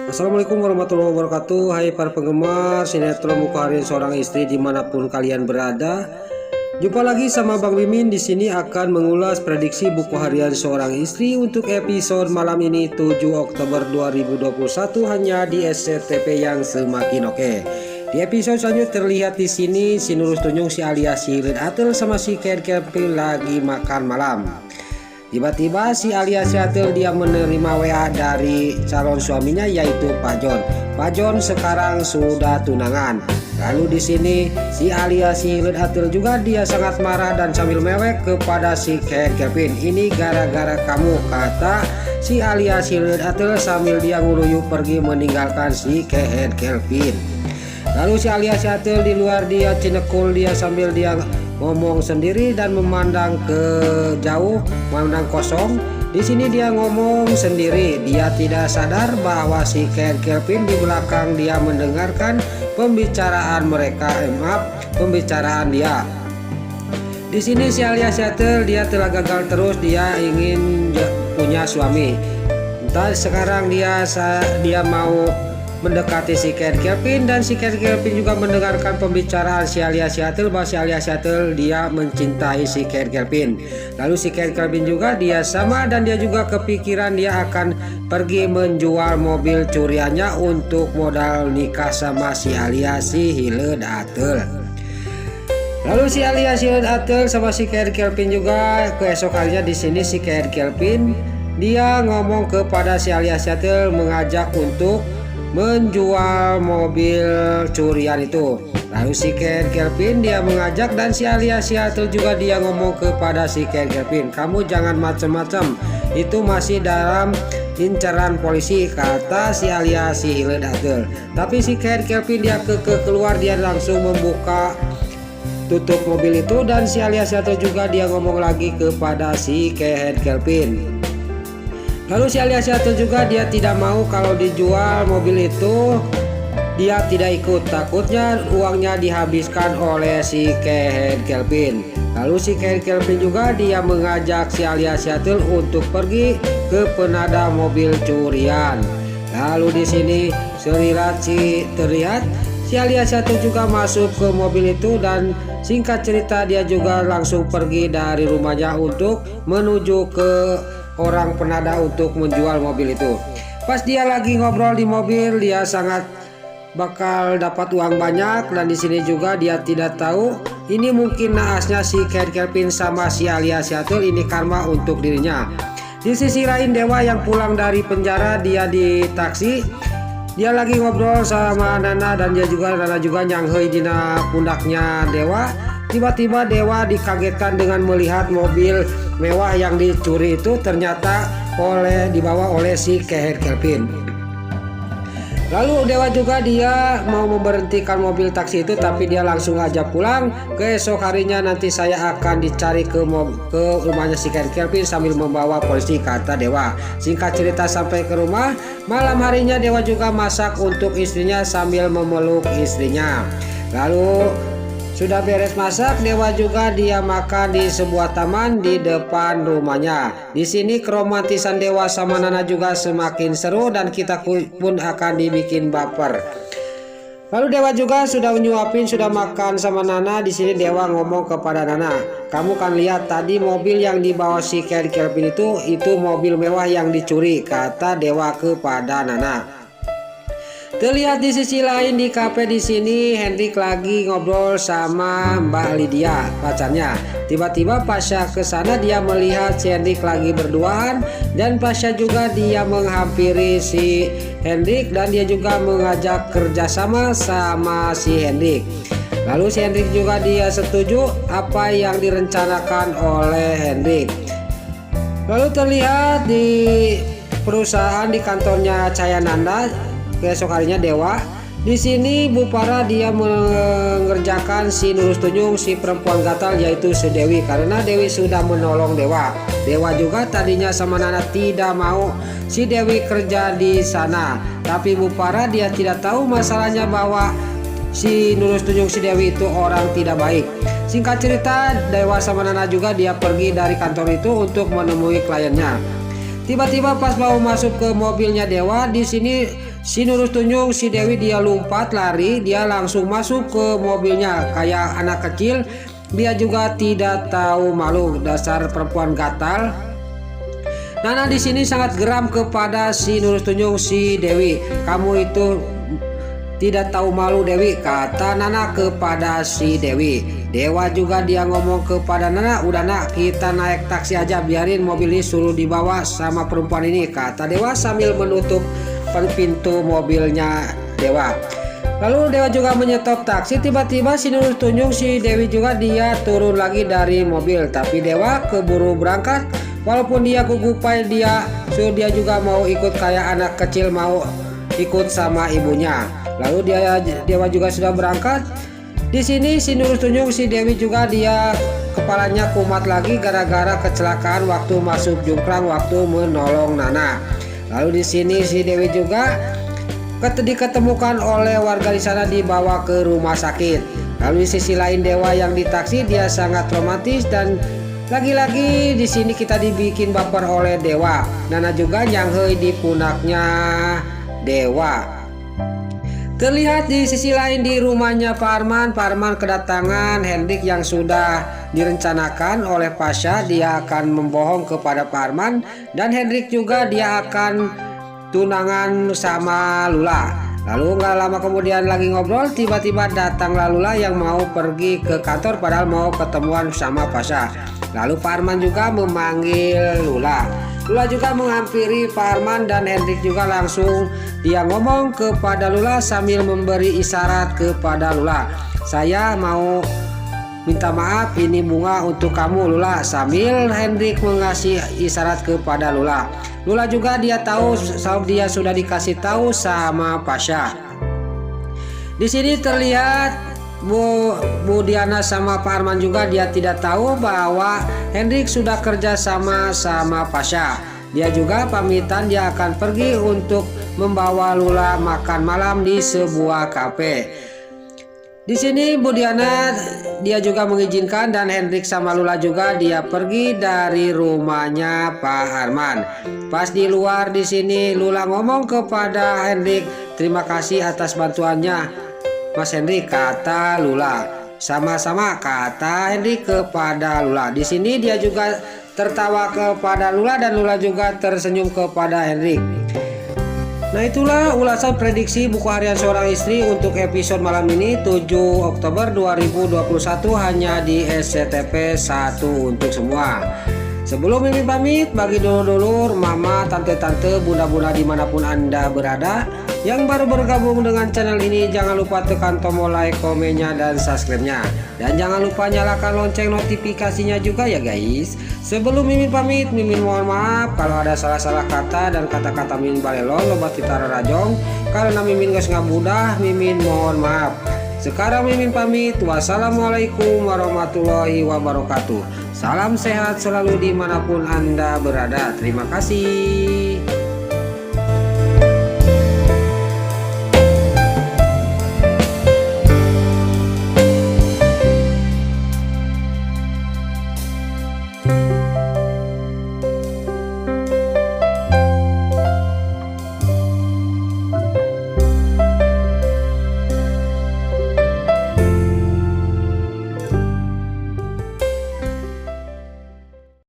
Assalamualaikum warahmatullahi wabarakatuh. Hai para penggemar sinetron Muka Harian Seorang Istri dimanapun kalian berada. Jumpa lagi sama Bang Mimin. Di sini akan mengulas prediksi buku harian seorang istri untuk episode malam ini 7 Oktober 2021 hanya di SCTV yang semakin oke. Di episode selanjutnya terlihat di sini si Nurul Tunjung, si alias si Red Atel sama si Ken Kepil lagi makan malam. Tiba-tiba si alias Atel dia menerima WA dari calon suaminya yaitu Pak John. Pak John sekarang sudah tunangan. Lalu di sini si alias si Red Atel juga dia sangat marah dan sambil mewek kepada si Ken Kevin. Ini gara-gara kamu, kata si alias si Red Atel sambil dia nguruyuh pergi meninggalkan si Ken Kevin. Lalu si alias Atel di luar dia cinekul dia sambil dia ngomong sendiri dan memandang ke jauh, memandang kosong. Di sini dia ngomong sendiri. Dia tidak sadar bahwa si Ken Kevin di belakang dia mendengarkan pembicaraan mereka, pembicaraan dia. Di sini si alias Atel dia telah gagal terus, dia ingin punya suami. Entah sekarang dia mau mendekati si Ken Kevin dan si Ken Kevin juga mendengarkan pembicaraan si alias Atel bahwa si alias Atel dia mencintai si Ken Kevin. Lalu si Ken Kevin juga dia sama dan dia juga kepikiran dia akan pergi menjual mobil curiannya untuk modal nikah sama si alias si Hilet Atel. Lalu si alias Hilet Atel sama si Ken Kevin juga keesok harinya di sini si Ken Kevin dia ngomong kepada si alias Atel mengajak untuk menjual mobil curian itu. Lalu si Ken Kevin dia mengajak dan si alias Atel juga dia ngomong kepada si Ken Kevin, kamu jangan macam-macam, itu masih dalam incaran polisi, kata si alias si Hilet Atel. Tapi si Ken Kevin dia keluar, dia langsung membuka tutup mobil itu dan si alias Atel juga dia ngomong lagi kepada si Ken Kevin. Lalu si alias Atel juga dia tidak mau kalau dijual mobil itu, dia tidak ikut, takutnya uangnya dihabiskan oleh si Ken Kevin. Lalu si Ken Kevin juga dia mengajak si alias Atel untuk pergi ke penada mobil curian. Lalu di sini terlihat si alias Atel juga masuk ke mobil itu dan singkat cerita dia juga langsung pergi dari rumahnya untuk menuju ke orang penada untuk menjual mobil itu. Pas dia lagi ngobrol di mobil, dia sangat bakal dapat uang banyak dan di sini juga dia tidak tahu ini mungkin naasnya si Ken Kevin sama si alias Atel, ini karma untuk dirinya. Di sisi lain Dewa yang pulang dari penjara, dia di taksi, dia lagi ngobrol sama Nana dan Nana juga nyanghoi dina pundaknya Dewa. Tiba-tiba Dewa dikagetkan dengan melihat mobil mewah yang dicuri itu ternyata dibawa oleh si Ken Kevin. Lalu Dewa juga dia mau memberhentikan mobil taksi itu, tapi dia langsung aja pulang. Keesok harinya nanti saya akan dicari ke rumahnya si Ken Kevin sambil membawa polisi, kata Dewa. Singkat cerita sampai ke rumah, malam harinya Dewa juga masak untuk istrinya sambil memeluk istrinya. Lalu sudah beres masak, Dewa juga dia makan di sebuah taman di depan rumahnya. Di sini keromantisan Dewa sama Nana juga semakin seru dan kita pun akan dibikin baper. Lalu Dewa juga sudah nyuapin, sudah makan sama Nana. Di sini Dewa ngomong kepada Nana, kamu kan lihat tadi mobil yang dibawa si Ken Kevin itu mobil mewah yang dicuri, kata Dewa kepada Nana. Terlihat di sisi lain di kafe di sini Hendrik lagi ngobrol sama Mbak Lydia pacarnya. Tiba-tiba Pasha ke sana, dia melihat si Hendrik lagi berduaan dan Pasha juga dia menghampiri si Hendrik dan dia juga mengajak kerjasama sama si Hendrik. Lalu si Hendrik juga dia setuju apa yang direncanakan oleh Hendrik. Lalu terlihat di perusahaan di kantornya Cayananda. Keesok harinya Dewa di sini Bu Para dia mengerjakan si Nurul Tunjung, si perempuan gatal yaitu si Dewi, karena Dewi sudah menolong Dewa. Dewa juga tadinya sama Nana tidak mau si Dewi kerja di sana, tapi Bu Para dia tidak tahu masalahnya bahwa si Nurul Tunjung si Dewi itu orang tidak baik. Singkat cerita Dewa sama Nana juga dia pergi dari kantor itu untuk menemui kliennya. Tiba-tiba pas mau masuk ke mobilnya Dewa, di sini Si Nurul Tunjung, si Dewi dia lompat lari, dia langsung masuk ke mobilnya kayak anak kecil. Dia juga tidak tahu malu, dasar perempuan gatal. Nana di sini sangat geram kepada si Nurul Tunjung, si Dewi. Kamu itu tidak tahu malu Dewi, kata Nana kepada si Dewi. Dewa juga dia ngomong kepada Nana, udah nak kita naik taksi aja, biarin mobil ini suruh dibawa sama perempuan ini, kata Dewa sambil menutup pintu mobilnya Dewa. Lalu Dewa juga menyetop taksi. Tiba-tiba si Nurul Tunjung, si Dewi juga dia turun lagi dari mobil. Tapi Dewa keburu berangkat. Walaupun dia gugupai, dia juga mau ikut kayak anak kecil, mau ikut sama ibunya. Lalu Dewa juga sudah berangkat. Di sini si Nurul Tunjung, si Dewi juga dia kepalanya kumat lagi gara-gara kecelakaan waktu masuk jungkrang waktu menolong Nana. Lalu di sini si Dewi juga diketemukan oleh warga di sana, dibawa ke rumah sakit. Lalu di sisi lain Dewa yang di taksi dia sangat romantis, dan lagi-lagi di sini kita dibikin baper oleh Dewa. Nana juga nyanghoi di punaknya Dewa. Terlihat di sisi lain di rumahnya Pak Arman kedatangan Hendrik yang sudah direncanakan oleh Pasha. Dia akan membohong kepada Pak Arman, dan Hendrik juga dia akan tunangan sama Lula. Lalu nggak lama kemudian lagi ngobrol, tiba-tiba datanglah Lula yang mau pergi ke kantor padahal mau ketemuan sama Pasha. Lalu Pak Arman juga memanggil Lula. Lula juga menghampiri Pak Arman, dan Hendrik juga langsung dia ngomong kepada Lula sambil memberi isyarat kepada Lula. Saya mau minta maaf, ini bunga untuk kamu Lula, sambil Hendrik mengasih isyarat kepada Lula. Lula juga dia tahu dia sudah dikasih tahu sama Pasha. Di sini terlihat Bu Diana sama Pak Arman juga dia tidak tahu bahwa Hendrik sudah kerja sama Pasha. Dia juga pamitan dia akan pergi untuk membawa Lula makan malam di sebuah kafe. Di sini Bu Diana dia juga mengizinkan, dan Hendrik sama Lula juga dia pergi dari rumahnya Pak Arman. Pas di luar di sini Lula ngomong kepada Hendrik, terima kasih atas bantuannya Mas Hendrik, kata Lula. Sama-sama, kata Hendrik kepada Lula. Di sini dia juga tertawa kepada Lula, dan Lula juga tersenyum kepada Hendrik. Nah, itulah ulasan prediksi buku harian seorang istri untuk episode malam ini 7 Oktober 2021 hanya di SCTP 1 untuk semua. Sebelum Mimin pamit, bagi dulur-dulur, mama, tante-tante, bunda-bunda dimanapun Anda berada yang baru bergabung dengan channel ini, jangan lupa tekan tombol like, komennya, dan subscribe-nya. Dan jangan lupa nyalakan lonceng notifikasinya juga ya guys. Sebelum Mimin pamit, Mimin mohon maaf kalau ada salah-salah kata dan kata-kata Mimin balelon loba titara rajong. Karena Mimin geus ngabudah, Mimin mohon maaf. Sekarang Mimin pamit. Wassalamualaikum warahmatullahi wabarakatuh. Salam sehat selalu dimanapun Anda berada. Terima kasih.